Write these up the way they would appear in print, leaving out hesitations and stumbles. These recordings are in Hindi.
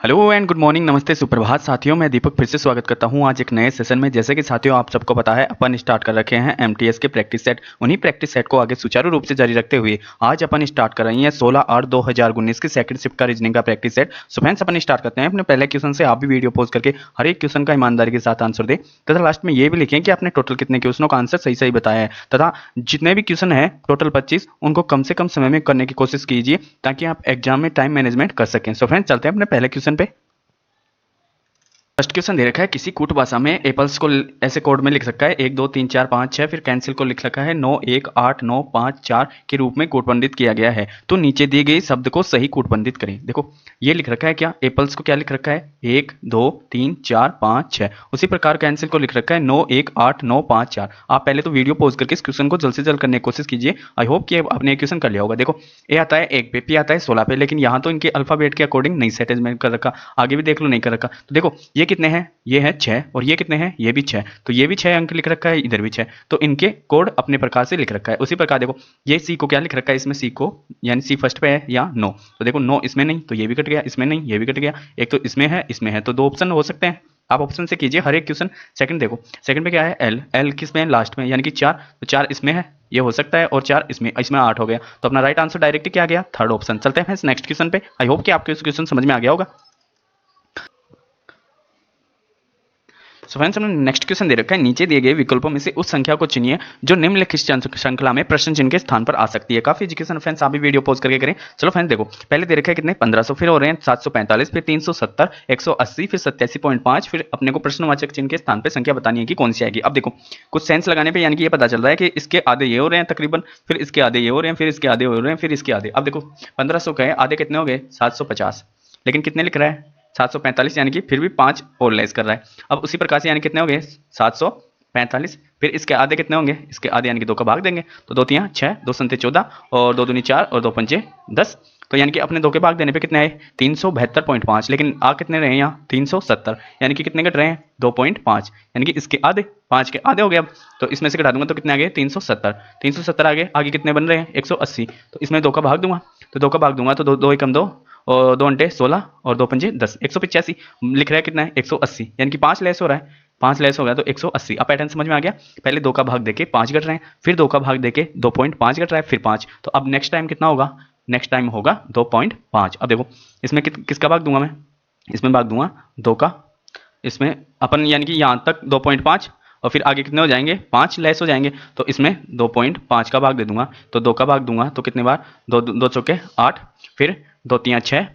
हेलो एंड गुड मॉर्निंग, नमस्ते, सुप्रभात साथियों। मैं दीपक फिर से स्वागत करता हूं आज एक नए सेशन में। जैसे कि साथियों आप सबको पता है अपन स्टार्ट कर रखे हैं एमटीएस के प्रैक्टिस सेट। उन्हीं प्रैक्टिस सेट को आगे सुचारू रूप से जारी रखते हुए आज अपन स्टार्ट कर रही हैं 16/8/2019 की सेकंड शिफ्ट का रीजनिंग का प्रैक्टिस सेट। सो फ्रेंड्स अपन स्टार्ट करते हैं अपने पहले क्वेश्चन से। आप भी वीडियो पोस्ट करके हर एक क्वेश्चन का ईमानदारी के साथ आंसर दें तथा लास्ट में ये भी लिखें कि आपने टोटल कितने क्वेश्चनों का आंसर सही सही बताया है तथा जितने भी क्वेश्चन है टोटल 25 उनको कम से कम समय में करने की कोशिश कीजिए ताकि आप एग्जाम में टाइम मैनेजमेंट कर सकें। सो फ्रेंड्स चलते हैं अपने पहले क्वेश्चन पे। फर्स्ट क्वेश्चन दे रखा है किसी कूट भाषा में एप्पल्स को ऐसे कोड में लिख रखा है 1 2 3 4 5 6, फिर कैंसिल को लिख रखा है 9 1 8 9 5 4 के रूप में कूटबंधित किया गया है। तो नीचे दिए गए शब्द को सही कूटबंधित करें। देखो ये लिख रखा है क्या, एप्पल्स को क्या लिख रखा है 1 2 3 4 5 6। उसी प्रकार कैंसिल को लिख रखा है 9 1 8 9 5 4। आप पहले तो वीडियो पॉज करके इस क्वेश्चन को जल्द से जल्द करने की कोशिश कीजिए। आई होप कि आपने क्वेश्चन कर लिया होगा। देखो ए आता है 1 पे, पी आता है 16 पे, लेकिन यहाँ तो इनके अल्फाबेट के अकॉर्डिंग नहीं सेट कर रखा। आगे भी देख लो नहीं कर रखा। तो देखो ये कितने हैं, ये है 6 और ये कितने हैं, ये भी 6। तो ये भी 6 अंक लिख रखा है, इधर भी 6। तो इनके कोड अपने प्रकार से लिख रखा है। उसी प्रकार देखो ये सी को क्या लिख रखा है, इसमें सी को यानी सी फर्स्ट पे है या नो। तो देखो नो इसमें नहीं तो ये भी कट गया, इसमें नहीं ये भी कट गया। एक तो इसमें है तो दो ऑप्शन हो सकते हैं। आप ऑप्शन से कीजिए हर एक क्वेश्चन। सेकंड देखो, सेकंड पे क्या है एल, एल किस में है लास्ट में यानी कि 4। तो 4 इसमें है, ये हो सकता है, और 4 इसमें 8 हो गया। तो अपना राइट आंसर डायरेक्ट क्या आ गया, थर्ड ऑप्शन। चलते हैं नेक्स्ट क्वेश्चन पे। आई होप कि आपको इस क्वेश्चन समझ में आ गया होगा। सो फ्रेंड्स हमने नेक्स्ट क्वेश्चन दे रखा है नीचे दिए गए विकल्पों में से उस संख्या को चुनिए जो निम्नलिखित श्रृंखला में प्रश्न चिन्ह के स्थान पर आ सकती है। काफी एजुकेशन फ्रेंड्स आप भी वीडियो पॉज करके करें। चलो फ्रेंड्स देखो पहले दे रखा है कितने 1500, फिर हो रहे हैं 745, फिर 370, 180, फिर 87.5, फिर अपने को प्रश्नवाचक चिन्ह के स्थान पर संख्या बतानी है कि कौन सी आएगी। अब देखो कुछ सेंस लगाने पर यानी कि ये पता चल रहा है कि इसके आधे ये हो रहे हैं तकरीबन, फिर इसके आधे ये हो रहे हैं, फिर इसके आधे हो रहे हैं, फिर इसके आधे। अब देखो 1500 का है, आधे कितने हो गए 750, लेकिन कितने लिख रहा है 745 यानी कि फिर भी 5 और लेस कर रहा है। अब उसी प्रकार से यानी कितने हो गए 745, फिर इसके आधे कितने होंगे, इसके आधे यानी कि 2 का भाग देंगे तो 2 3 6, 2 संते 14 और 2 दूनी 4 और 2 पंचे 10। तो यानी कि अपने 2 के भाग देने पे कितने आए 372.5, लेकिन आ कितने रहे यहाँ 370, यानी कि कितने कट रहे हैं 2.5, यानी कि इसके आधे 5 के आधे हो गए। अब तो इसमें से घटा दूंगा तो कितने आ गए 370 आगे कितने बन रहे हैं 180। तो इसमें 2 का भाग दूंगा, तो 2 का भाग दूंगा तो 2 एकम 2 और 2 अंटे 16 और 2 पंजे 10, 185 लिख रहा है कितना है 180, यानी कि 5 लेस हो रहा है, 5 लेस हो गया तो 180। अब पैटर्न समझ में आ गया। पहले 2 का भाग देके 5 घट रहे हैं, फिर 2 का भाग देके 2.5 घट रहा है, फिर 5। तो अब नेक्स्ट टाइम कितना होगा, नेक्स्ट टाइम होगा 2.5। अब देखो इसमें किसका भाग दूंगा मैं, इसमें भाग दूंगा 2 का, इसमें अपन यानी कि यहाँ तक 2.5 और फिर आगे कितने हो जाएंगे 5 लेस हो जाएंगे, तो इसमें 2.5 का भाग दे दूंगा। तो 2 का भाग दूंगा तो कितने बार 2 चौके 8, फिर 2 3 6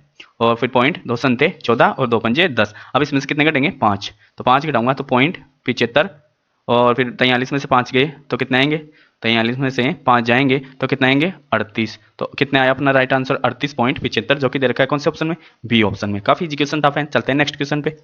और फिर पॉइंट 2 संते 14 और 2 पंजे 10। अब इसमें से कितने घटेंगे 5, तो 5 घटाऊंगा तो पॉइंट 75 और फिर 43 में से 5 गए तो कितने आएंगे, 43 में से 5 जाएंगे तो कितने आएंगे 38। तो कितने आया अपना राइट आंसर 38.75, जो कि दे रखा है कौन से ऑप्शन में, बी ऑप्शन में। काफी एजुकेशन था फ्रेंड्स। चलते हैं नेक्स्ट क्वेश्चन पे।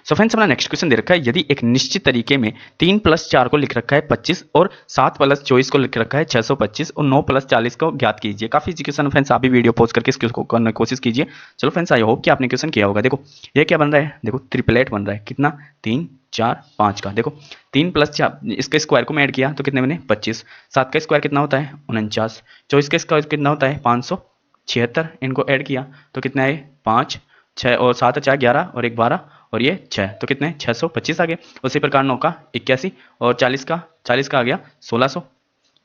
सो फ्रेंड्स अपना नेक्स्ट क्वेश्चन दे रखा है यदि एक निश्चित तरीके में 3 + 4 को लिख रखा है 25 और 7 + 24 को लिख रखा है 625 और 9 + 40 को ज्ञात कीजिए। काफी एजुकेशन फ्रेंड्स आप भी वीडियो पॉज करके इसको करने की कोशिश कीजिए। चलो फ्रेंड्स आई होप कि आपने क्वेश्चन किया होगा। देखो ये क्या बन रहा है, देखो ट्रिपलेट बन रहा है कितना 3 4 5 का। देखो 3 + 4 इसके स्क्वायर को मैं ऐड किया तो कितने बने 25, 7 का स्क्वायर कितना होता है 49, 24 का स्क्वायर कितना होता है 576, इनको ऐड किया तो कितने आए 5 6 और 7 4 11 और 1 12 और ये 6, तो कितने 625 आ गए। उसी प्रकार 9 का 81 और 40 का आ गया 1600।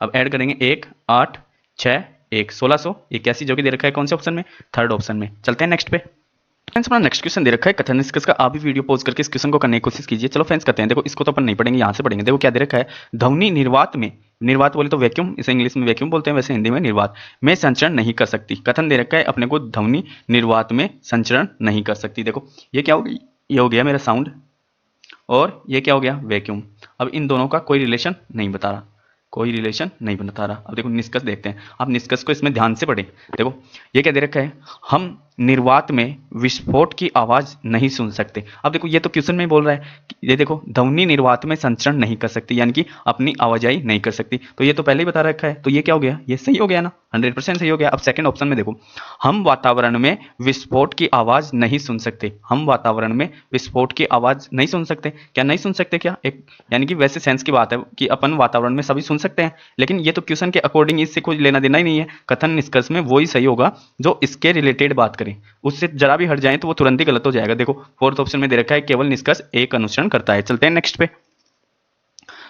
अब ऐड करेंगे 1 8 6 1 1681, जो कि दे रखा है कौन से ऑप्शन में, थर्ड ऑप्शन में। चलते हैं नेक्स्ट पे। फ्रेंड्स अपना नेक्स्ट क्वेश्चन दे रखा है कथन निष्कर्ष का। आप भी वीडियो पॉज करके इस क्वेश्चन को करने की कोशिश कीजिए। चलो फ्रेंड्स करते हैं। देखो इसको तो अपन नहीं पढ़ेंगे, यहाँ से पढ़ेंगे। देखो क्या दे रखा है, ध्वनि निर्वात में, निर्वात बोले तो वैक्यूम, इसे इंग्लिश में वैक्यूम बोलते हैं, वैसे हिंदी में निर्वात में संचरण नहीं कर सकती। कथन दे रखा है अपने को ध्वनि निर्वात में संचरण नहीं कर सकती। देखो ये क्या हो गई, ये हो गया मेरा साउंड और ये क्या हो गया वैक्यूम। अब इन दोनों का कोई रिलेशन नहीं बता रहा, कोई रिलेशन नहीं बता रहा। अब देखो निष्कर्ष देखते हैं। आप निष्कर्ष को इसमें ध्यान से पढ़ें। देखो ये क्या दे रखा है, हम निर्वात में विस्फोट की आवाज नहीं सुन सकते। अब देखो ये तो क्वेश्चन में बोल रहा है, ये देखो ध्वनि निर्वात में संचरण नहीं कर सकती यानी कि अपनी आवाजाही नहीं कर सकती। तो ये तो पहले ही बता रखा है, तो ये क्या हो गया, ये सही हो गया ना, 100% सही हो गया। अब सेकंड ऑप्शन में देखो, हम वातावरण में विस्फोट की आवाज नहीं सुन सकते। हम वातावरण में विस्फोट की आवाज नहीं सुन सकते, क्या नहीं सुन सकते क्या, एक यानी कि वैसे सेंस की बात है कि अपन वातावरण में सभी सुन सकते हैं, लेकिन ये तो क्वेश्चन के अकॉर्डिंग इससे कोई लेना देना ही नहीं है। कथन निष्कर्ष में वही सही होगा जो इसके रिलेटेड बात करे। करें, उससे जरा भी हट जाए तो वो तुरंत ही गलत हो जाएगा। देखो फोर्थ ऑप्शन में दे रखा है केवल निष्कर्ष एक अनुसरण करता है। चलते हैं नेक्स्ट पे।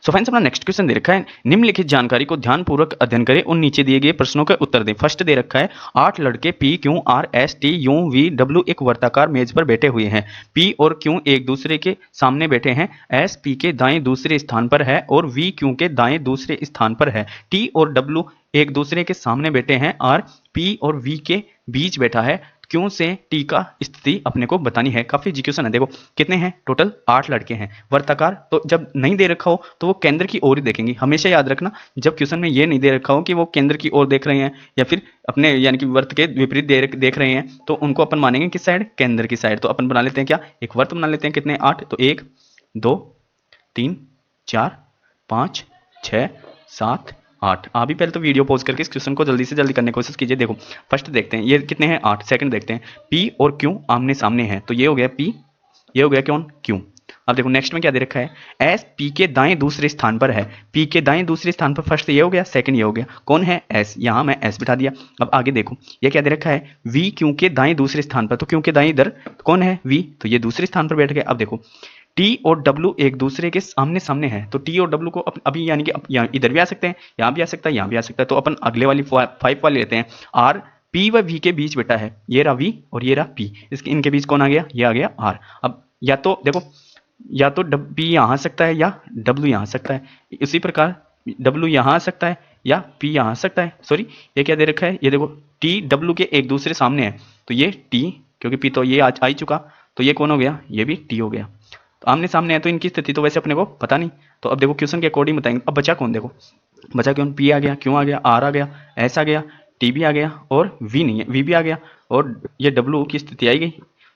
सो फ्रेंड्स अपना नेक्स्ट क्वेश्चन दे रखा है, निम्नलिखित जानकारी को ध्यानपूर्वक अध्ययन करें और नीचे दिए गए प्रश्नों के उत्तर दें। फर्स्ट दे रखा है 8 लड़के P Q R S T U V W एक वर्ताकार मेज पर बैठे हुए हैं। पी और क्यू एक दूसरे के सामने बैठे हैं। एस पी के दाएं दूसरे स्थान पर है और वी क्यू के दाएं दूसरे स्थान पर है। टी और डब्ल्यू एक दूसरे के सामने बैठे हैं। आर पी और वी के बीच बैठा है। क्यों से टी का स्थिति अपने को बतानी है। काफी जी क्वेश्चन है। देखो कितने हैं टोटल, 8 लड़के हैं। वर्ताकार तो जब नहीं दे रखा हो तो वो केंद्र की ओर ही देखेंगे। हमेशा याद रखना जब क्वेश्चन में ये नहीं दे रखा हो कि वो केंद्र की ओर देख रहे हैं या फिर अपने यानी कि वर्त के विपरीत देख रहे हैं, तो उनको अपन मानेंगे किस साइड, केंद्र की साइड। तो अपन बना लेते हैं क्या, एक वर्त बना लेते हैं। कितने 8, तो 1 2 3 4 5 6 7 8। आप भी पहले तो वीडियो पॉज करके इस क्वेश्चन को जल्दी से जल्दी करने की कोशिश कीजिए। देखो फर्स्ट देखते हैं ये कितने हैं 8। सेकंड देखते हैं पी और क्यू आमने सामने हैं, तो ये हो गया पी, ये हो गया कौन, क्यू। अब देखो नेक्स्ट में क्या दे रखा है, एस पी के दाएं दूसरे स्थान पर है। पी के दाएं दूसरे स्थान पर फर्स्ट ये हो गया, सेकंड ये हो गया, कौन है एस, यहां मैं एस बिठा दिया। अब आगे देखो ये क्या दे रखा है, वी क्यू के दाएं दूसरे स्थान पर, तो क्यू के दाएं इधर कौन है वी, तो ये दूसरे स्थान पर बैठ गए। अब देखो टी और डब्ल्यू एक दूसरे के सामने सामने है, तो टी और डब्ल्यू को अभी यानी कि इधर भी आ सकते हैं, यहाँ भी आ सकता है, यहाँ भी आ सकता है। तो अपन अगले वाली 5 वाली लेते हैं। आर पी व वी के बीच बैठा है, ये रहा वी और ये रहा पी, इसके इनके बीच कौन आ गया, ये आ गया आर। अब या तो देखो या तो पी यहाँ आ सकता है या डब्ल्यू यहाँ आ सकता है, इसी प्रकार डब्ल्यू यहाँ आ सकता है या पी यहाँ आ सकता है। सॉरी ये क्या दे रखा है, ये देखो टी डब्ल्यू के एक दूसरे सामने है, तो ये टी, क्योंकि पी तो ये आज आ ही चुका, तो ये कौन हो गया, ये भी टी हो गया। तो आमने सामने है तो इनकी स्थिति तो वैसे अपने को पता नहीं, तो अब देखो क्वेश्चन के अकॉर्डिंग बताएंगे। अब बचा कौन, देखो बचा कौन, पी आ गया, क्यों आ गया, आर आ गया, एस आ गया, टी भी आ गया और वी नहीं है, वी भी आ गया और ये डब्ल्यू की स्थिति आई गई,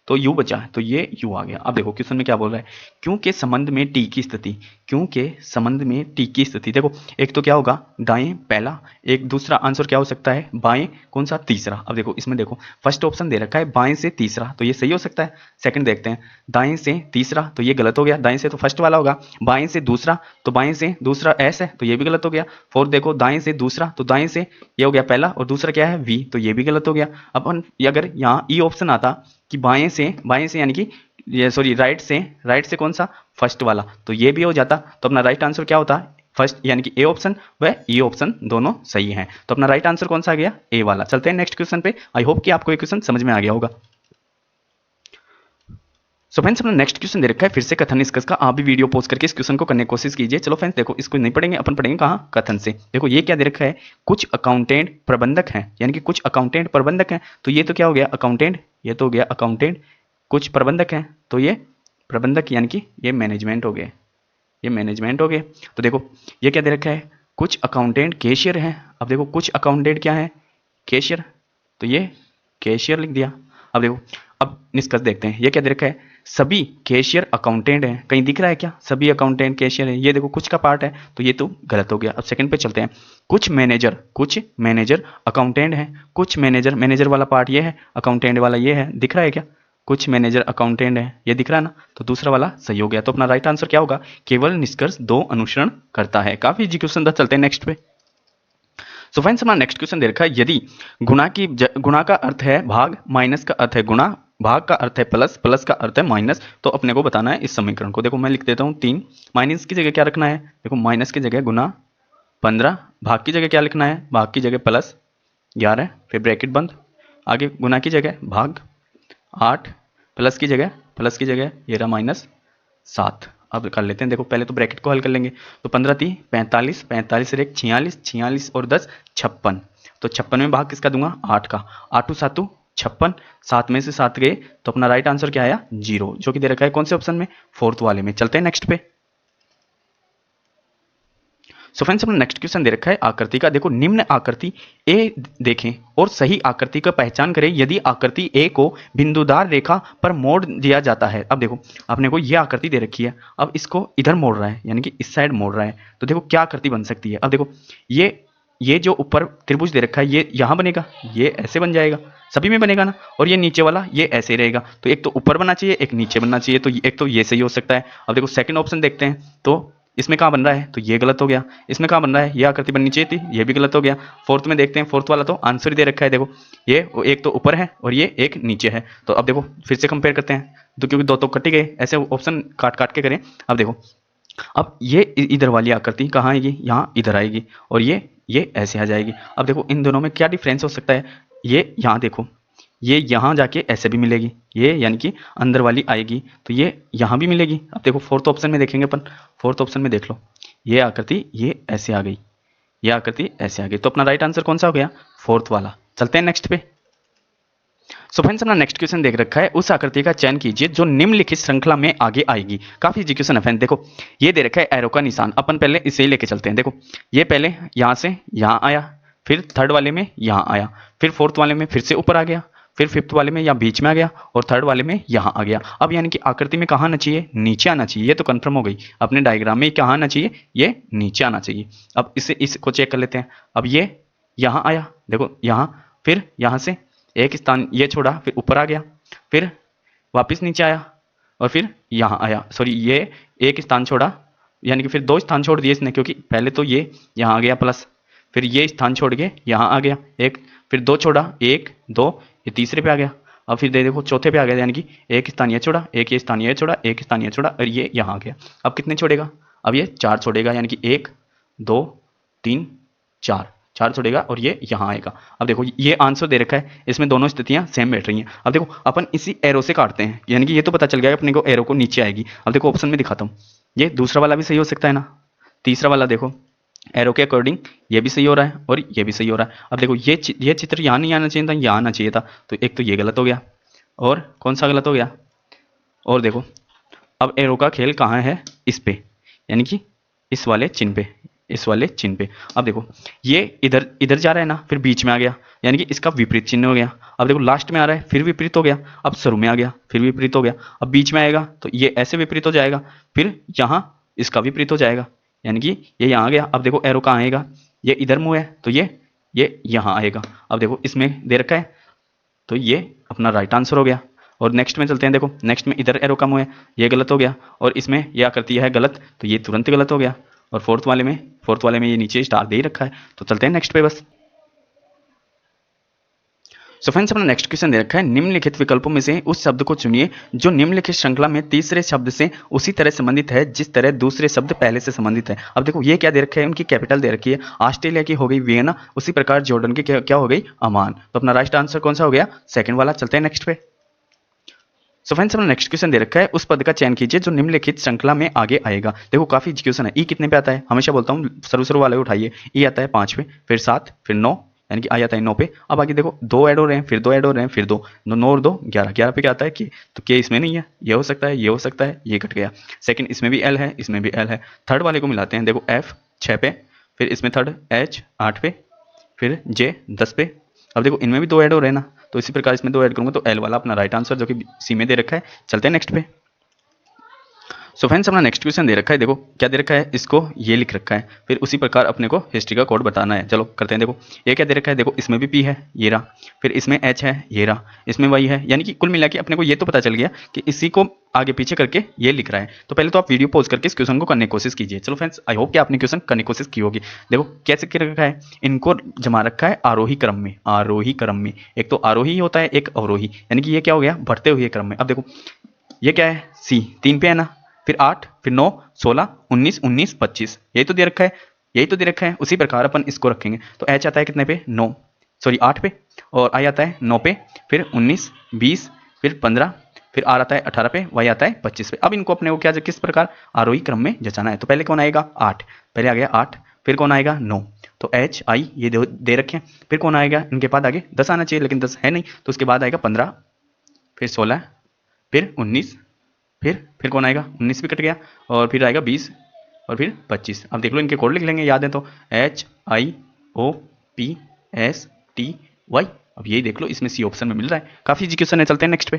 तो यू बचा, तो ये यू आ गया। अब देखो क्वेश्चन में क्या बोल रहा है, क्यों के संबंध में टी की स्थिति, क्यों के संबंध में टी की स्थिति। देखो एक तो क्या होगा दाएं पहला, एक दूसरा आंसर क्या हो सकता है बाएं कौन सा तीसरा। अब देखो इसमें देखो फर्स्ट ऑप्शन दे रखा है बाएं से तीसरा, तो ये सही हो सकता है। सेकंड देखते हैं दाएं से तीसरा, तो ये गलत हो गया, दाएं से तो फर्स्ट वाला होगा। बाएं से दूसरा, तो बाएं से दूसरा एस है, तो ये भी गलत हो गया। फोर्थ देखो दाएं से दूसरा, तो दाएं से ये हो गया पहला और दूसरा क्या है वी, तो ये भी गलत हो गया। अपन अगर यहाँ ई ऑप्शन आता कि बाएं से यानी कि ये सॉरी राइट से कौन सा फर्स्ट वाला, तो ये भी हो जाता, तो अपना राइट आंसर क्या होता है फर्स्ट यानी कि ए ऑप्शन व ई ऑप्शन दोनों सही हैं, तो अपना राइट आंसर कौन सा आ गया, ए वाला। चलते हैं नेक्स्ट क्वेश्चन पे। आई होप कि आपको ये क्वेश्चन समझ में आ गया होगा। सो फ्रेंड्स अपना नेक्स्ट क्वेश्चन दे रखा है फिर से कथन निष्कर्ष का। आप भी वीडियो पॉज करके इस क्वेश्चन को करने की कोशिश कीजिए। चलो फ्रेंड्स देखो इसको नहीं पढ़ेंगे, अपन पढ़ेंगे कहाँ, कथन से। देखो ये क्या दे रखा है, कुछ अकाउंटेंट प्रबंधक हैं, यानी कि कुछ अकाउंटेंट प्रबंधक हैं, तो ये तो क्या हो गया अकाउंटेंट, ये तो हो गया अकाउंटेंट, कुछ प्रबंधक हैं, तो ये प्रबंधक यानी कि ये मैनेजमेंट हो गए, ये मैनेजमेंट हो गए। तो देखो ये क्या दे रखा है, कुछ अकाउंटेंट कैशियर हैं। अब देखो कुछ अकाउंटेंट क्या है, कैशियर, तो ये कैशियर लिख दिया। अब देखो अब निष्कर्ष देखते हैं, ये क्या दे रखा है, सभी कैशियर अकाउंटेंट हैं। कहीं दिख रहा है क्या, सभी अकाउंटेंट कैशियर है, ये देखो कुछ का पार्ट है, तो ये तो गलत हो गया। अब सेकंड पे चलते हैं, कुछ मैनेजर अकाउंटेंट हैं, कुछ मैनेजर वाला पार्ट ये है, अकाउंटेंट वाला ये है, दिख रहा है क्या, कुछ मैनेजर अकाउंटेंट है, ये दिख रहा है ना, तो दूसरा वाला सही हो गया। तो अपना राइट आंसर क्या होगा, केवल निष्कर्ष 2 अनुसरण करता है। काफी इजी क्वेश्चन था। चलते हैं नेक्स्ट पे। सो फ्रेंड्स अपना नेक्स्ट क्वेश्चन दे रखा है, यदि गुणा का अर्थ है भाग, माइनस का अर्थ है गुणा, भाग का अर्थ है प्लस, प्लस का अर्थ है माइनस, तो अपने को बताना है इस समीकरण को। देखो मैं लिख देता हूँ 3, माइनस की जगह क्या रखना है, देखो माइनस की जगह गुना 15, भाग की जगह क्या लिखना है, भाग की जगह प्लस 11, फिर ब्रैकेट बंद, आगे गुना की जगह भाग 8, प्लस की जगह ये रहा माइनस 7। अब कर लेते हैं, देखो पहले तो ब्रैकेट को हल कर लेंगे, तो 15 3 45, 45 1 46, 46 और 10 56, तो 56 में भाग किसका दूंगा 8 का, 8 7 56, 7 में से 7 गए, तो अपना राइट आंसर क्या आया 0, जो कि दे रखा है कौन से ऑप्शन में, फोर्थ वाले में। चलते हैं नेक्स्ट पे। सो फ्रेंड्स अपना नेक्स्ट क्वेश्चन दे रखा है आकृति का। देखो निम्न आकृति ए देखें और सही आकृति का पहचान करें यदि आकृति ए को बिंदुदार रेखा पर मोड़ दिया जाता है। अब देखो अपने को ये आकृति दे रखी है, अब इसको इधर मोड़ रहा है यानी कि इस साइड मोड़ रहा है, तो देखो क्या आकृति बन सकती है। अब देखो ये जो ऊपर त्रिभुज दे रखा है ये यहाँ बनेगा, ये ऐसे बन जाएगा, सभी में बनेगा ना, और ये नीचे वाला ये ऐसे रहेगा, तो एक तो ऊपर बनना चाहिए एक नीचे बनना चाहिए, तो एक तो ये सही हो सकता है। अब देखो सेकंड ऑप्शन देखते हैं, तो इसमें कहाँ बन रहा है, तो ये गलत हो गया। इसमें कहाँ बन रहा है, ये आकृति बननी चाहिए थी, ये भी गलत हो गया। फोर्थ में देखते हैं, फोर्थ वाला तो आंसर ही दे रखा है, देखो ये एक तो ऊपर है और ये एक नीचे है। तो अब देखो फिर से कंपेयर करते हैं, तो क्योंकि दो तो कट ही गए, ऐसे ऑप्शन काट काट के करें। अब देखो, अब ये इधर वाली आकृति कहाँ आएगी, यहाँ इधर आएगी, और ये ऐसे आ जाएगी। अब देखो इन दोनों में क्या डिफरेंस हो सकता है, ये यहाँ देखो, ये यहाँ जाके ऐसे भी मिलेगी, ये यानी कि अंदर वाली आएगी, तो ये यहाँ भी मिलेगी। अब देखो फोर्थ ऑप्शन में देखेंगे अपन, फोर्थ ऑप्शन में देख लो, ये आकृति ये ऐसे आ गई, ये आकृति ऐसे आ गई। तो अपना राइट आंसर कौन सा हो गया, फोर्थ वाला। चलते हैं नेक्स्ट पे। सो फ्रेंड्स अपना नेक्स्ट क्वेश्चन देख रखा है, उस आकृति का चयन कीजिए जो निम्नलिखित श्रृंखला में आगे आएगी। काफी इजी क्वेश्चन है फ्रेंड। देखो ये दे रखा है एरो का निशान, अपन पहले इसे ही लेके चलते हैं। देखो ये पहले यहाँ से यहाँ आया, फिर थर्ड वाले में यहाँ आया, फिर फोर्थ वाले में फिर से ऊपर आ गया, फिर फिफ्थ वाले में या बीच में आ गया, और थर्ड वाले में यहाँ आ गया। अब यानी कि आकृति में कहाँ आना चाहिए, नीचे आना चाहिए। ये तो कंफर्म हो गई, अपने डायग्राम में कहाँ आना चाहिए, ये नीचे आना चाहिए। अब इसको चेक कर लेते हैं। अब ये यहाँ आया, देखो यहाँ, फिर यहाँ से एक स्थान ये छोड़ा, फिर ऊपर आ गया, फिर वापस नीचे आया, और फिर यहाँ आया। सॉरी, ये एक स्थान छोड़ा, यानी कि फिर दो स्थान छोड़ दिए इसने, क्योंकि पहले तो ये यहाँ आ गया प्लस, फिर ये स्थान छोड़ के यहाँ आ गया एक, फिर दो छोड़ा, एक दो, ये तीसरे पे आ गया। अब फिर देखो चौथे पे आ गया, यानी कि एक स्थान ये छोड़ा, एक ये स्थान ये छोड़ा, एक स्थान ये छोड़ा, और ये यहाँ आ गया। अब कितने छोड़ेगा, अब ये चार छोड़ेगा, यानी कि एक दो तीन चार, चार छोड़ेगा, और ये यहाँ आएगा। अब देखो ये आंसर दे रखा है, इसमें दोनों स्थितियां सेम बैठ रही हैं। अब देखो अपन इसी एरो से काटते हैं, यानी कि ये तो पता चल गया अपने को एरो को नीचे आएगी। अब देखो ऑप्शन में दिखाता हूँ, ये दूसरा वाला भी सही हो सकता है ना, तीसरा वाला देखो एरो के अकॉर्डिंग ये भी सही हो रहा है और ये भी सही हो रहा है। अब देखो ये चित्र यहाँ नहीं आना चाहिए था, यहाँ आना चाहिए था, तो एक तो ये गलत हो गया, और कौन सा गलत हो गया, और देखो अब एरो का खेल कहाँ है, इस पे, यानी कि इस वाले चिन्ह पे, इस वाले चिन्ह पे। अब देखो ये इधर इधर जा रहा है ना, फिर बीच में आ गया, यानी कि इसका विपरीत चिन्ह हो गया। अब देखो लास्ट में आ रहा है, फिर विपरीत हो गया, अब शुरू में आ गया, फिर विपरीत हो गया, अब बीच में आएगा तो ये ऐसे विपरीत हो जाएगा, फिर यहाँ इसका विपरीत हो जाएगा, यानी कि ये यहाँ आ गया। अब देखो एरो कहाँ आएगा, ये इधर मुँह है, तो ये यहाँ आएगा। अब देखो इसमें दे रखा है, तो ये अपना राइट आंसर हो गया। और नेक्स्ट में चलते हैं। देखो नेक्स्ट में इधर एरो का मुँह है, ये गलत हो गया, और इसमें ये आकृति है गलत, तो ये तुरंत गलत हो गया। और फोर्थ वाले में ये नीचे स्टार दे ही रखा है। तो चलते हैं नेक्स्ट पे बस। सो फ्रेंड्स अपना नेक्स्ट क्वेश्चन दे रखा है, निम्नलिखित विकल्पों में से उस शब्द को चुनिए जो निम्नलिखित श्रृंखला में तीसरे शब्द से उसी तरह संबंधित है जिस तरह दूसरे शब्द पहले से संबंधित है। अब देखो ये क्या दे रखा है, उनकी कैपिटल दे रखी है, ऑस्ट्रेलिया की हो गई वियना, उसी प्रकार जॉर्डन की क्या हो गई, अमान। तो अपना राइट आंसर कौन सा हो गया, सेकंड वाला। चलते हैं नेक्स्ट पे। सो फ्रेंड्स अपना नेक्स्ट क्वेश्चन दे रखा है, उस पद का चयन कीजिए जो निम्नलिखित श्रृंखला में आगे आएगा। देखो काफी क्वेश्चन है। ई कितने पे आता है, हमेशा बोलता हूँ शुरू वाले उठाइए। ई आता है 5 पे, फिर 7, फिर 9, यानी कि आ जाता है 9 पे। अब आगे देखो 2 ऐड हो रहे हैं, फिर 2 ऐड हो रहे हैं, फिर 2, 9 और 2 11, 11 पे क्या आता है के, तो के इसमें नहीं है, ये हो सकता है, ये हो सकता है, ये कट गया। सेकंड इसमें भी एल है, इसमें भी एल है। थर्ड वाले को मिलाते हैं, देखो एफ 6 पे, फिर इसमें थर्ड एच 8 पे, फिर जे 10 पे। अब देखो इनमें भी 2 ऐड हो रहे हैं ना, तो इसी प्रकार इसमें 2 ऐड करूंगा, तो एल वाला अपना राइट आंसर जो कि सी में दे रखा है। चलते हैं नेक्स्ट पे। सो फ्रेंड्स अपना नेक्स्ट क्वेश्चन दे रखा है, देखो क्या दे रखा है, इसको ये लिख रखा है, फिर उसी प्रकार अपने को हिस्ट्री का कोड बताना है। चलो करते हैं। देखो ये क्या दे रखा है, देखो इसमें भी पी है, ये रहा, फिर इसमें एच है, ये रहा, इसमें वाई है, यानी कि कुल मिला के अपने को ये तो पता चल गया कि इसी को आगे पीछे करके ये लिख रहा है। तो पहले तो आप वीडियो पॉज करके इस क्वेश्चन को करने की कोशिश कीजिए। चलो फ्रेंड्स आई होप कि आपने क्वेश्चन करने की कोशिश की होगी। देखो कैसे कर रखा है, इनको जमा रखा है आरोही क्रम में, आरोही क्रम में। एक तो आरोही होता है, एक अवरोही, यानी कि ये क्या हो गया, बढ़ते हुए क्रम में। अब देखो ये क्या है, सी 3 पे है ना, फिर 8, फिर 9, 16, 19, 19, 25, यही तो दे रखा है, यही तो दे रखा है। उसी प्रकार अपन इसको रखेंगे, तो एच आता है कितने पे, 9, सॉरी 8 पे, और आई आता है 9 पे, फिर 19, 20, फिर 15, फिर आर आता है 18 पे, वाई आता है 25 पे। अब इनको अपने को क्या किस प्रकार आरोही क्रम में जचाना है। तो पहले कौन आएगा, 8, पहले आ गया 8, फिर कौन आएगा 9, तो एच आई ये दे रखे हैं। फिर कौन आएगा, इनके बाद आगे 10 आना चाहिए, लेकिन 10 है नहीं, तो उसके बाद आएगा 15, फिर 16, फिर 19, फिर कौन आएगा, 19 भी कट गया, और फिर आएगा 20, और फिर 25। अब देख लो इनके कोड लिख लेंगे, याद है तो HIOPSTY। अब यही देख लो, इसमें सी ऑप्शन में मिल रहा है। काफी इजी क्वेश्चन है। चलते हैं नेक्स्ट पे।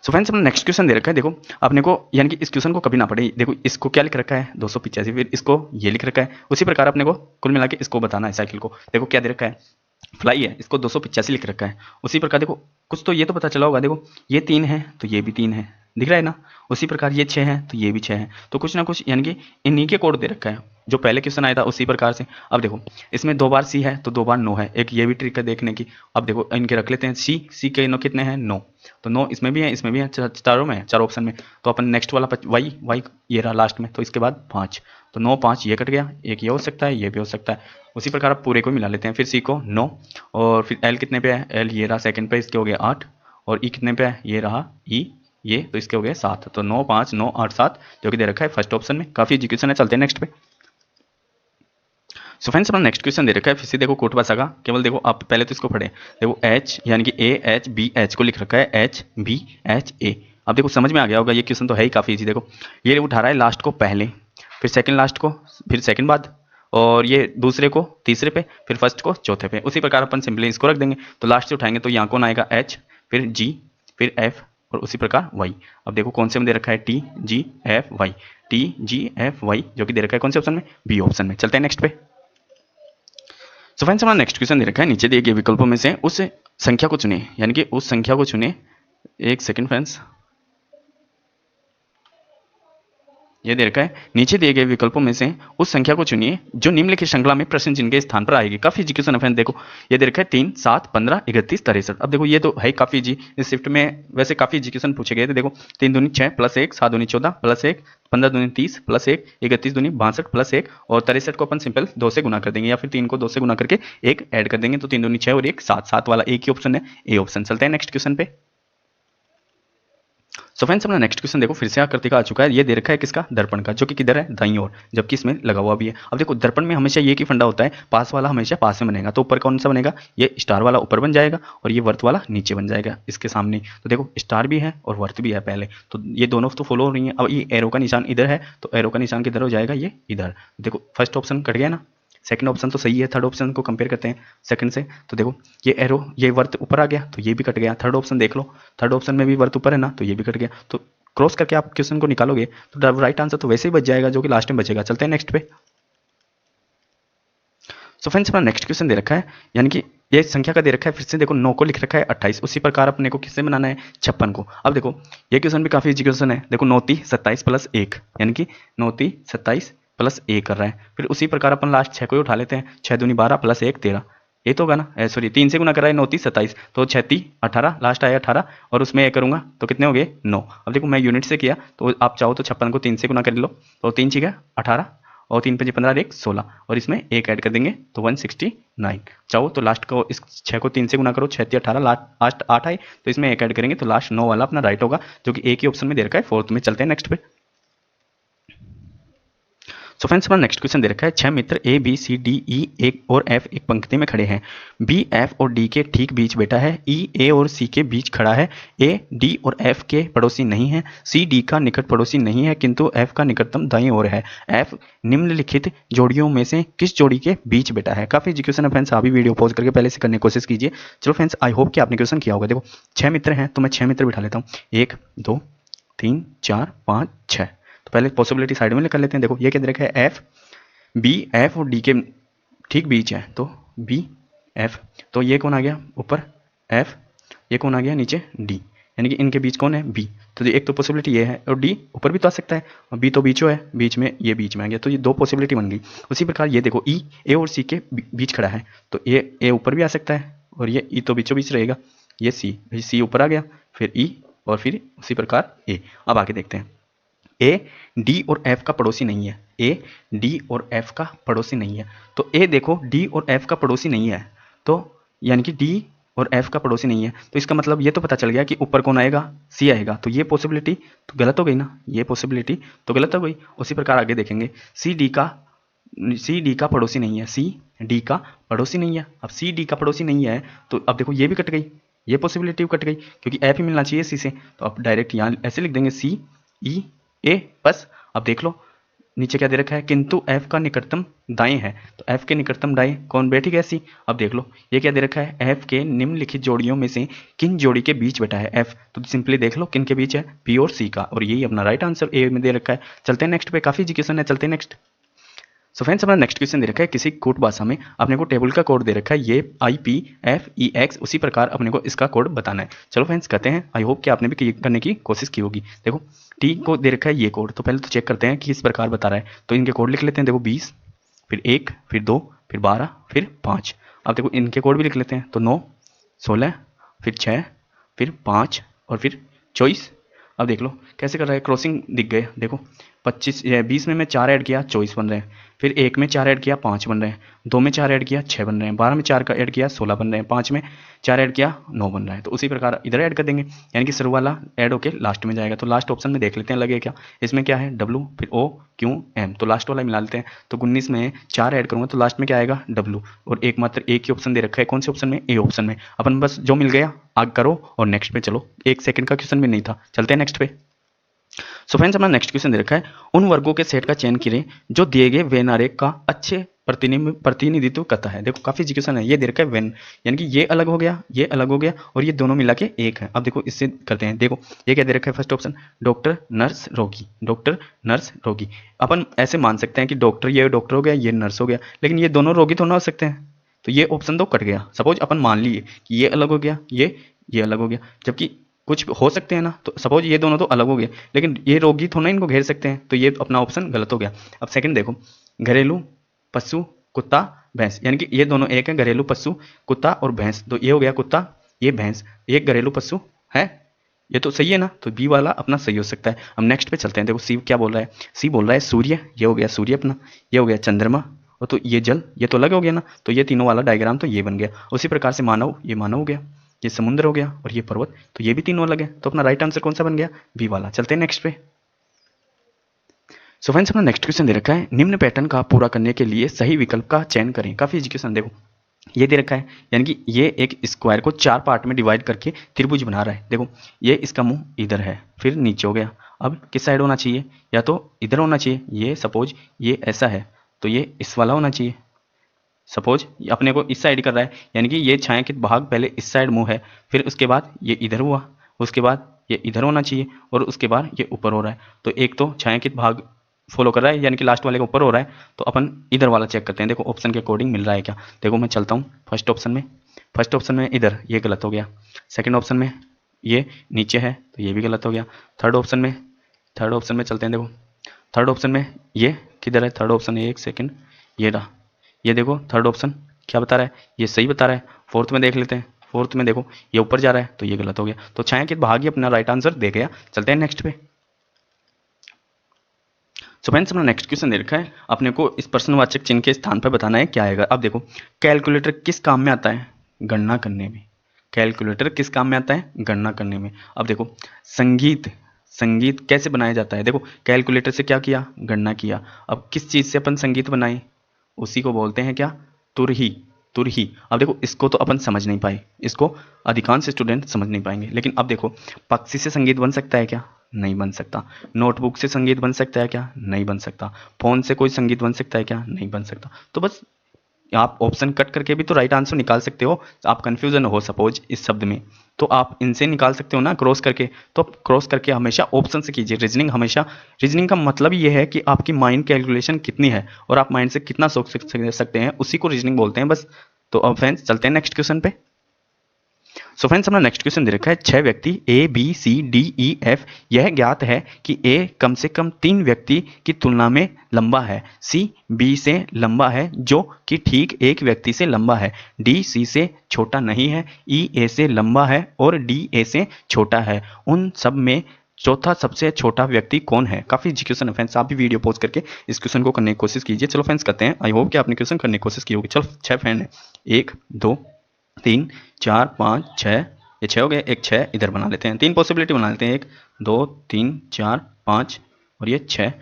सो फ्रेंड्स अपना नेक्स्ट क्वेश्चन दे रखा है, देखो अपने को, यानी कि इस क्वेश्चन को कभी ना पढ़े। देखो इसको क्या लिख रखा है, 285, फिर इसको ये लिख रखा है। उसी प्रकार अपने को कुल मिला के इसको बताना है साइकिल को। देखो क्या दे रखा है, फ्लाई है, इसको 285 लिख रखा है। उसी प्रकार देखो कुछ तो ये तो पता चला होगा, देखो ये 3 है तो ये भी 3 है, दिख रहा है ना। उसी प्रकार ये 6 है तो ये भी 6 है, तो कुछ ना कुछ यानी कि इन्हीं के कोड दे रखा है जो पहले क्वेश्चन आया था उसी प्रकार से। अब देखो इसमें 2 बार सी है तो 2 बार 9 है, एक ये भी ट्रिक है देखने की। अब देखो इनके रख लेते हैं सी के नो कितने हैं 9, तो 9 इसमें भी है इसमें भी है, चारों में है, चारों ऑप्शन में। तो अपन नेक्स्ट वाला वाई वाई ये रहा लास्ट में, तो इसके बाद 5, तो 9 5 ये कट गया, एक ये हो सकता है ये भी हो सकता है। उसी प्रकार अब पूरे को मिला लेते हैं, फिर सी को 9 और फिर एल कितने पे है, एल ये रहा सेकंड पे, इसके हो गया 8 और ई कितने पे है, ये रहा ई ये, तो इसके हो गए 7, तो 9 5 9 8 7 जो कि दे रखा है फर्स्ट ऑप्शन में। काफी एजुकेशन है, चलते हैं नेक्स्ट पे। सो फ्रेंड्स अपना नेक्स्ट क्वेश्चन दे रखा है, फिर से देखो कोट भाषा का, केवल देखो आप पहले तो इसको पढ़े, देखो एच यानी कि ए एच बी एच को लिख रखा है एच बी एच ए। अब देखो समझ में आ गया होगा, ये क्वेश्चन तो है ही काफी इजी। देखो ये उठा रहा है लास्ट को पहले, फिर सेकंड लास्ट को, फिर सेकंड बाद, और ये दूसरे को तीसरे पे, फिर फर्स्ट को चौथे पे। उसी प्रकार अपन सिंपली इसको रख देंगे, तो लास्ट से उठाएंगे तो यहाँ कौन आएगा एच, फिर जी, फिर एफ और उसी प्रकार वाई। अब देखो कौन से में दे रखा है T G F Y, T G F Y जो कि दे रखा है कौन से ऑप्शन में, बी ऑप्शन में। चलते हैं नेक्स्ट पे। सो फ्रेंड्स हमारा नेक्स्ट क्वेश्चन दे रखा है, नीचे दिए गए विकल्पों में से उस संख्या को चुने, यानी कि उस संख्या को चुने। एक सेकंड फ्रेंड्स, ये दे रखा है नीचे दिए गए विकल्पों में से उस संख्या को चुनिए जो निम्नलिखित श्रृंखला में प्रश्न चिन्ह के स्थान पर आएगी। काफी जी क्वेश्चन है फ्रेंड, देखो ये दे रखा है 3 7 15 31 63। अब देखो ये तो है काफी जी, इस शिफ्ट में वैसे काफी जी क्वेश्चन पूछे गए थे। देखो 3 दूनी 6 प्लस 1 7 दूनी 14 प्लस 1 15 दूनी 30 प्लस 1 31 दूनी 62 प्लस 1 और 63 को अपन सिंपल 2 से गुना कर देंगे, या फिर 3 को 2 से गुना करके 1 ऐड कर देंगे, तो 3 दूनी 6 और 1 7, 7 वाला एक ही ऑप्शन है, ए ऑप्शन। चलते हैं नेक्स्ट क्वेश्चन पे। सो फ्रेंड्स अपना नेक्स्ट क्वेश्चन देखो फिर से आकृति का आ चुका है, ये दे रखा है किसका, दर्पण का, जो कि किधर है दाईं ओर, जबकि इसमें लगा हुआ भी है। अब देखो दर्पण में हमेशा ये की फंडा होता है, पास वाला हमेशा पास में बनेगा, तो ऊपर कौन सा बनेगा, ये स्टार वाला ऊपर बन जाएगा और ये वर्त वाला नीचे बन जाएगा इसके सामने। तो देखो स्टार भी है और वर्त भी है पहले, तो ये दोनों तो फॉलो हो रही है। अब ये एरो का निशान इधर है, तो एरो का निशान किधर हो जाएगा, ये इधर। देखो फर्स्ट ऑप्शन कट गया ना, सेकंड ऑप्शन तो सही है, थर्ड ऑप्शन को कंपेयर करते हैं सेकंड से, तो देखो ये एरो ये वर्त ऊपर आ गया तो ये भी कट गया। थर्ड ऑप्शन देख लो, थर्ड ऑप्शन में भी वर्त ऊपर है ना, तो ये भी कट गया। तो क्रॉस करके आप क्वेश्चन को निकालोगे तो राइट आंसर तो वैसे ही बच जाएगा जो कि लास्ट में बचेगा। चलते हैं नेक्स्ट पे। सो फ्रेंड्स अपना नेक्स्ट क्वेश्चन दे रखा है, यानी कि ये संख्या का दे रखा है, फिर से देखो 9 को लिख रखा है 28, उसी प्रकार अपने को किससे बनाना है 56 को। अब देखो ये क्वेश्चन भी काफी इजी क्वेश्चन है, देखो 9 3 27 प्लस 1, यानी कि 9 3 27 प्लस 1 कर रहा है। फिर उसी प्रकार अपन लास्ट 6 को ही उठा लेते हैं, 6 दूनी 12 प्लस 1 13, ये तो होगा ना, सॉरी 3 से गुना कर रहा है, 9 3 27, तो 6 3 18, लास्ट आया 18 और उसमें 1 करूंगा तो कितने हो गए 9। अब देखो मैं यूनिट से किया, तो आप चाहो तो 56 को 3 से गुना कर लो, तो 3 6 18 और 3 5 15 1 16 और इसमें 1 ऐड कर देंगे तो 169। चाहो तो लास्ट को इस 6 को 3 से गुना करो, 6 3 18 लास्ट 8 आए, तो इसमें 1 ऐड करेंगे तो लास्ट 9 वाला अपना राइट होगा, जो कि एक ही ऑप्शन में दे रखा है फोर्थ में। चलते हैं नेक्स्ट पे। सो फ्रेंड्स हमारा नेक्स्ट क्वेश्चन दे रखा है, 6 मित्र A B C D E एक और एफ एक पंक्ति में खड़े हैं, बी एफ और डी के ठीक बीच बैठा है, ई ए और सी के बीच खड़ा है, ए डी और एफ के पड़ोसी नहीं है, सी डी का निकट पड़ोसी नहीं है किंतु एफ का निकटतम दाईं ओर है, एफ निम्नलिखित जोड़ियों में से किस जोड़ी के बीच बैठा है। काफी जी क्वेश्चन है फ्रेंड्स, अभी वीडियो पॉज करके पहले से करने की कोशिश कीजिए। चलो फ्रेंड्स आई होप कि आपने क्वेश्चन किया होगा। देखो 6 मित्र हैं तो मैं 6 मित्र बिठा लेता हूँ, 1 2 3 4 5 6, तो पहले पॉसिबिलिटी साइड में कर लेते हैं। देखो ये क्या दे रखा है, एफ बी एफ और डी के ठीक बीच है, तो बी एफ, तो ये कौन आ गया ऊपर एफ, ये कौन आ गया नीचे डी, यानी कि इनके बीच कौन है बी, तो एक तो पॉसिबिलिटी ये है और डी ऊपर भी तो आ सकता है और बी तो बीचो है, बीच में ये बीच में आ गया, तो ये 2 पॉसिबिलिटी बन गई। उसी प्रकार ये देखो ई ए और सी के बीच खड़ा है, तो ए ऊपर भी आ सकता है और ये ई तो बीचों बीच रहेगा, ये सी ऊपर आ गया, फिर ई और फिर उसी प्रकार ए। अब आगे देखते हैं, ए डी और एफ का पड़ोसी नहीं है, ए डी और एफ का पड़ोसी नहीं है, तो ए देखो डी और एफ का पड़ोसी नहीं है, तो यानी कि डी और एफ का पड़ोसी नहीं है, तो इसका मतलब ये तो पता चल गया कि ऊपर कौन आएगा, सी आएगा, तो ये पॉसिबिलिटी तो गलत हो गई ना, ये पॉसिबिलिटी तो गलत हो गई। उसी प्रकार आगे देखेंगे, सी डी का पड़ोसी नहीं है, सी डी का पड़ोसी नहीं है। अब सी डी का पड़ोसी नहीं है तो अब देखो ये भी कट गई, ये पॉसिबिलिटी कट गई क्योंकि एफ ही मिलना चाहिए सी से, तो अब डायरेक्ट यहाँ ऐसे लिख देंगे सी ई ए बस। अब देख लो नीचे क्या दे रखा है, किंतु एफ का निकटतम दाएं है, तो एफ के निकटतम दाएं कौन बैठी गया सी। अब देख लो ये क्या दे रखा है, एफ के निम्नलिखित जोड़ियों में से किन जोड़ी के बीच बैठा है एफ, तो सिंपली देख लो किन के बीच है, पी और सी का, और यही अपना राइट आंसर ए में दे रखा है। चलते हैं नेक्स्ट पे, काफी एजुकेशन है, चलते हैं नेक्स्ट। सो फ्रेंड्स हमारा नेक्स्ट क्वेश्चन दे रखा है किसी कोड भाषा में अपने को टेबल का कोड दे रखा है ये IPFEX, उसी प्रकार अपने को इसका कोड बताना है। चलो फ्रेंड्स करते हैं, आई होप कि आपने भी करने की कोशिश की होगी। देखो टी को दे रखा है ये कोड, तो पहले तो चेक करते हैं कि किस प्रकार बता रहा है, तो इनके कोड लिख लेते हैं। देखो 20, फिर 1, फिर 2, फिर 12, फिर 5। अब देखो इनके कोड भी लिख लेते हैं, तो 9, 16, फिर 6, फिर 5 और फिर 24। अब देख लो कैसे कर रहा है, क्रॉसिंग दिख गए। देखो 25 20 में 4 ऐड किया 24 बन रहे हैं, फिर 1 में 4 ऐड किया 5 बन रहे हैं, 2 में 4 ऐड किया 6 बन रहे हैं, 12 में 4 का ऐड किया 16 बन रहे हैं, 5 में 4 ऐड किया 9 बन रहा है। तो उसी प्रकार इधर ऐड कर देंगे, यानी कि शुरू वाला ऐड होके लास्ट में जाएगा। तो लास्ट ऑप्शन में देख लेते हैं लगे क्या, इसमें क्या है W, फिर O, Q, M, तो लास्ट वाला मिला लेते हैं। तो 19 में 4 ऐड करूंगा तो लास्ट में क्या आएगा W, और एकमात्र एक ही ऑप्शन दे रखा है, कौन से ऑप्शन में, ए ऑप्शन में। अपन बस जो मिल गया आग करो और नेक्स्ट पे चलो, 1 सेकंड का क्वेश्चन भी नहीं था, चलते हैं नेक्स्ट पे। सो फ्रेंड्स हमारा नेक्स्ट क्वेश्चन दे रखा है उन वर्गों के सेट का चयन करें जो दिए गए वेन आरेख का अच्छे प्रतिनिधित्व करता है। देखो काफी क्वेश्चन है, ये दे रखा है वेन, यानी कि ये अलग हो गया, ये अलग हो गया, और ये दोनों मिला के एक है। अब देखो इससे करते हैं। देखो ये क्या दे रखा है, फर्स्ट ऑप्शन डॉक्टर नर्स रोगी, डॉक्टर नर्स रोगी। अपन ऐसे मान सकते हैं कि डॉक्टर ये डॉक्टर हो गया, ये नर्स हो गया, लेकिन ये दोनों रोगी तो ना हो सकते हैं, तो ये ऑप्शन तो कट गया। सपोज अपन मान लिए कि ये अलग हो गया, ये अलग हो गया, जबकि कुछ हो सकते हैं ना, तो सपोज ये दोनों तो अलग हो गए, लेकिन ये रोगी थोड़ा इनको घेर सकते हैं, तो ये अपना ऑप्शन गलत हो गया। अब सेकंड देखो, घरेलू पशु कुत्ता भैंस, यानी कि ये दोनों एक है, घरेलू पशु कुत्ता और भैंस, तो ये हो गया कुत्ता, ये भैंस, ये घरेलू पशु है, ये तो सही है ना, तो बी वाला अपना सही हो सकता है। हम नेक्स्ट पे चलते हैं। देखो सी क्या बोल रहा है, सी बोल रहा है सूर्य, ये हो गया सूर्य अपना, ये हो गया चंद्रमा, और तो ये जल, ये तो अलग हो गया ना, तो ये तीनों वाला डायग्राम तो ये बन गया। उसी प्रकार से मानव, ये मानव हो गया, ये समुद्र हो गया, और ये पर्वत, तो ये भी तीनों अलग है, तो अपना राइट आंसर कौन सा बन गया, बी वाला। चलते हैं नेक्स्ट पे। सो फ्रेंड्स अपना नेक्स्ट क्वेश्चन दे रखा है निम्न पैटर्न का पूरा करने के लिए सही विकल्प का चयन करें। काफी एजुकेशन, देखो ये दे रखा है, यानी कि ये एक स्क्वायर को 4 पार्ट में डिवाइड करके त्रिभुज बना रहा है। देखो ये इसका मुंह इधर है, फिर नीचे हो गया, अब किस साइड होना चाहिए, या तो इधर होना चाहिए, ये सपोज ये ऐसा है तो ये इस वाला होना चाहिए। सपोज अपने को इस साइड कर रहा है, यानी कि ये छायांकित भाग पहले इस साइड मुंह है, फिर उसके बाद ये इधर हुआ, उसके बाद ये इधर होना चाहिए, और उसके बाद ये ऊपर हो रहा है। तो एक तो छायांकित भाग फॉलो कर रहा है, यानी कि लास्ट वाले का ऊपर हो रहा है, तो अपन इधर वाला चेक करते हैं। देखो ऑप्शन के अकॉर्डिंग मिल रहा है क्या। देखो मैं चलता हूँ फर्स्ट ऑप्शन में इधर ये गलत हो गया, सेकंड ऑप्शन में ये नीचे है तो ये भी गलत हो गया, थर्ड ऑप्शन में चलते हैं। देखो थर्ड ऑप्शन में ये किधर है, थर्ड ऑप्शन, एक सेकेंड, ये रहा, ये देखो थर्ड ऑप्शन क्या बता रहा है, ये सही बता रहा है। फोर्थ में देख लेते हैं, फोर्थ में देखो ये ऊपर जा रहा है तो ये गलत हो गया, तो छायांकित भाग ही अपना राइट आंसर दे गया। चलते हैं नेक्स्ट पे। सो फ्रेंड्स अपना नेक्स्ट क्वेश्चन दे रखा है, अपने को इस प्रश्नवाचक चिन्ह के स्थान पर बताना है क्या आएगा। अब देखो कैलकुलेटर किस काम में आता है, गणना करने में। कैलकुलेटर किस काम में आता है, गणना करने में। अब देखो संगीत कैसे बनाया जाता है। देखो कैलकुलेटर से क्या किया, गणना किया। अब किस चीज से अपन संगीत बनाए, उसी को बोलते हैं क्या, तुरही। अब देखो इसको तो अपन समझ नहीं पाए, इसको अधिकांश स्टूडेंट समझ नहीं पाएंगे, लेकिन अब देखो पक्षी से संगीत बन सकता है क्या, नहीं बन सकता। नोटबुक से संगीत बन सकता है क्या, नहीं बन सकता। फोन से कोई संगीत बन सकता है क्या, नहीं बन सकता। तो बस आप ऑप्शन कट करके भी तो राइट आंसर निकाल सकते हो। आप कंफ्यूजन हो सपोज इस शब्द में, तो आप इनसे निकाल सकते हो ना क्रॉस करके। तो क्रॉस करके हमेशा ऑप्शन से कीजिए। रीजनिंग का मतलब ये है कि आपकी माइंड कैलकुलेशन कितनी है और आप माइंड से कितना सोच सकते हैं, उसी को रीजनिंग बोलते हैं बस। तो अब फ्रेंड्स चलते हैं नेक्स्ट क्वेश्चन पे। सो फ्रेंड्स अपना नेक्स्ट क्वेश्चन दे रखा है 6 व्यक्ति A B C D E F, यह ज्ञात है कि A कम से कम 3 व्यक्ति की तुलना में लंबा है, C B से लंबा है जो कि ठीक एक व्यक्ति से लंबा है, D C से छोटा नहीं है, E A से लंबा है और D A से छोटा है। उन सब में चौथा सबसे छोटा व्यक्ति कौन है। काफी क्वेश्चन है फ्रेंड्स, आप भी वीडियो पॉज करके इस क्वेश्चन को करने की कोशिश कीजिए। चलो फ्रेंड्स करते हैं, आई होप कि आपने क्वेश्चन करने की कोशिश की होगी। चलो 6 फ्रेंड है, 1 2 3 4 5 6, ये 6 हो गए, एक 6 इधर बना लेते हैं, 3 पॉसिबिलिटी बना लेते हैं, 1 2 3 4 5 और ये 6,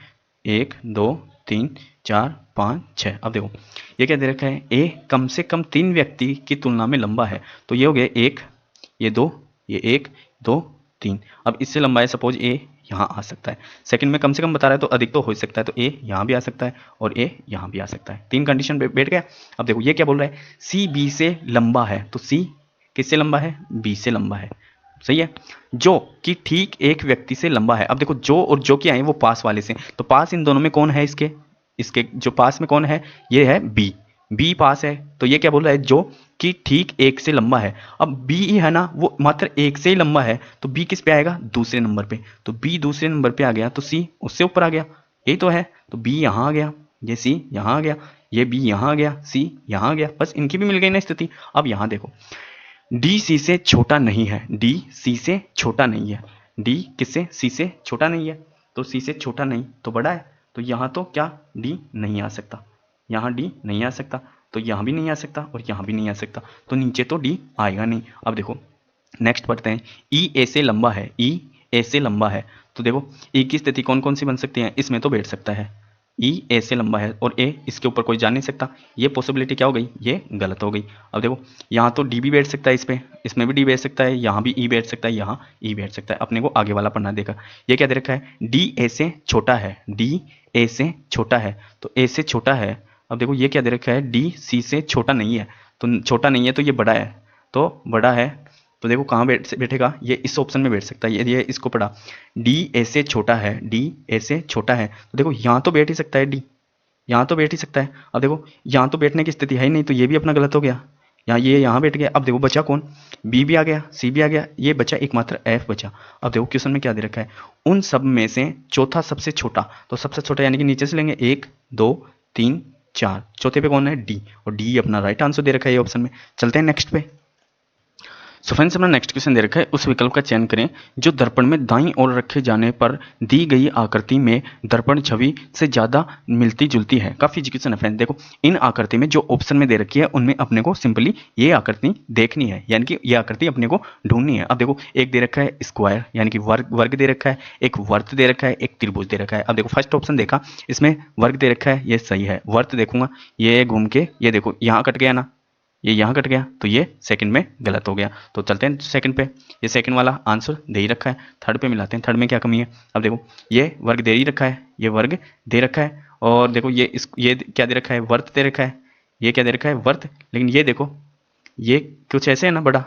1 2 3 4 5 6। अब देखो ये क्या दे रखा है, ए कम से कम 3 व्यक्ति की तुलना में लंबा है, तो ये हो गया 1, ये 2, ये 1 2 3। अब इससे लंबा है, सपोज ए यहाँ आ सकता है। सेकंड में कम से कम बता रहा है तो अधिक तो हो सकता है, तो ए यहाँ भी आ सकता है और ए यहाँ भी आ सकता है। 3 कंडीशन बैठ गया। अब देखो ये क्या बोल रहा है, सी बी से लंबा है, तो सी किससे लंबा है, बी से लंबा है, सही है। जो कि ठीक एक व्यक्ति से लंबा है। अब देखो जो और जो क्या है वो पास वाले से, तो पास इन दोनों में कौन है इसके, इसके जो पास में कौन है, ये है बी, बी पास है। तो ये क्या बोल रहा है, जो कि ठीक एक से लंबा है। अब बी ही है ना, वो मात्र एक से ही लंबा है, तो बी किस पे आएगा, दूसरे नंबर पे। तो बी दूसरे नंबर पे आ गया, तो सी उससे ऊपर आ गया, यही तो है। तो बी यहाँ आ गया, ये सी यहाँ आ गया, ये बी यहाँ आ गया, सी यहाँ आ गया, बस इनकी भी मिल गई ना स्थिति। अब यहाँ देखो, डी सी से छोटा नहीं है, डी सी से छोटा नहीं है, डी किससे, सी से छोटा नहीं है, तो सी से छोटा नहीं तो बड़ा है। तो यहाँ तो क्या डी नहीं आ सकता, यहाँ डी नहीं आ सकता, तो यहाँ भी नहीं आ सकता और यहाँ भी नहीं आ सकता, तो नीचे तो डी आएगा नहीं। अब देखो नेक्स्ट पढ़ते हैं, ई ए से लंबा है, ई ए से लंबा है। तो देखो ई की स्थिति कौन कौन सी बन सकती है, इसमें तो बैठ सकता है, ई ए से लंबा है और ए इसके ऊपर कोई जा नहीं सकता, ये पॉसिबिलिटी क्या हो गई, ये गलत हो गई। अब देखो यहाँ तो डी भी बैठ सकता है इस पर, इसमें भी डी बैठ सकता है, यहाँ भी ई बैठ सकता है, यहाँ ई बैठ सकता है। अपने को आगे वाला पढ़ना देखा, ये क्या दे रखा है, डी ए से छोटा है, डी ए से छोटा है, तो ए से छोटा है। अब देखो ये क्या दे रखा है, डी सी से छोटा नहीं है, तो छोटा नहीं है तो ये बड़ा है, तो बड़ा है। तो देखो कहाँ बैठेगा, ये इस ऑप्शन में बैठ सकता है, ये इसको पढ़ा, डी ए से छोटा है, डी ए से छोटा है, तो देखो यहाँ तो बैठ ही सकता है डी, यहाँ तो बैठ ही सकता है। अब देखो यहाँ तो बैठने की स्थिति है ही नहीं, तो ये भी अपना गलत हो गया, यहाँ ये यहाँ बैठ गया। अब देखो बचा कौन, बी भी आ गया, सी भी आ गया, ये बचा एकमात्र एफ बचा। अब देखो क्वेश्चन में क्या दे रखा है, उन सब में से चौथा सबसे छोटा, तो सबसे छोटा यानी कि नीचे से लेंगे 1 2 3 4, चौथे पे कौन है, डी, और डी अपना राइट आंसर दे रखा है ये ऑप्शन में। चलते हैं नेक्स्ट पे। सो फ्रेंड्स अपना नेक्स्ट क्वेश्चन दे रखा है, उस विकल्प का चयन करें जो दर्पण में दाईं ओर रखे जाने पर दी गई आकृति में दर्पण छवि से ज़्यादा मिलती जुलती है। काफ़ी इजी क्वेश्चन है फ्रेंड्स। देखो इन आकृति में जो ऑप्शन में दे रखी है उनमें अपने को सिंपली ये आकृति देखनी है, यानी कि ये आकृति अपने को ढूंढनी है। अब देखो एक दे रखा है स्क्वायर यानी कि वर्ग दे रखा है, एक वर्त दे रखा है, एक त्रिभुज दे रखा है। अब देखो फर्स्ट ऑप्शन देखा, इसमें वर्ग दे रखा है, ये सही है। वर्त देखूंगा, ये घूम के ये देखो यहाँ कट गया ना, ये यहाँ कट गया, तो ये सेकंड में गलत हो गया। तो चलते हैं सेकंड पे, ये सेकंड वाला आंसर दे ही रखा है। थर्ड पे मिलाते हैं, थर्ड में क्या कमी है। अब देखो ये वर्ग दे ही रखा है, ये वर्ग दे रखा है, और देखो ये क्या दे रखा है, वर्त दे रखा है, ये क्या दे रखा है, वर्त। लेकिन ये देखो ये कुछ ऐसे है ना, बड़ा,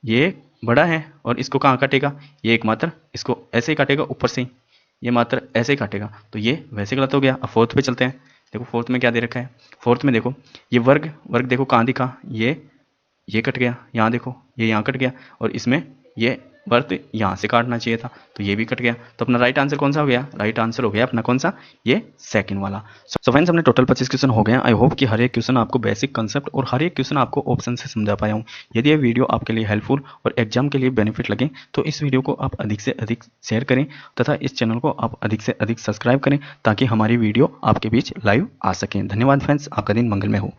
ये बड़ा है और इसको कहाँ काटेगा, ये एकमात्र इसको ऐसे ही काटेगा ऊपर से ही, ये मात्र ऐसे ही काटेगा, तो ये वैसे गलत हो गया। अब फोर्थ पे चलते हैं। देखो फोर्थ में क्या दे रखा है, फोर्थ में देखो ये वर्ग देखो कहाँ दिखा, ये कट गया, यहाँ देखो ये यहाँ कट गया, और इसमें ये वर्त यहाँ से काटना चाहिए था, तो ये भी कट गया। तो अपना राइट आंसर कौन सा हो गया, राइट आंसर हो गया अपना कौन सा, ये सेकंड वाला। सो फ्रेंड्स हमने टोटल 25 क्वेश्चन हो गए। आई होप कि हर एक क्वेश्चन आपको बेसिक कंसेप्ट और हर एक क्वेश्चन आपको ऑप्शन से समझा पाया हूँ। यदि ये वीडियो आपके लिए हेल्पफुल और एग्जाम के लिए बेनिफिट लगे तो इस वीडियो को आप अधिक से अधिक शेयर करें तथा इस चैनल को आप अधिक से अधिक सब्सक्राइब करें ताकि हमारी वीडियो आपके बीच लाइव आ सकें। धन्यवाद फ्रेंड्स, आपका दिन मंगलमय हो।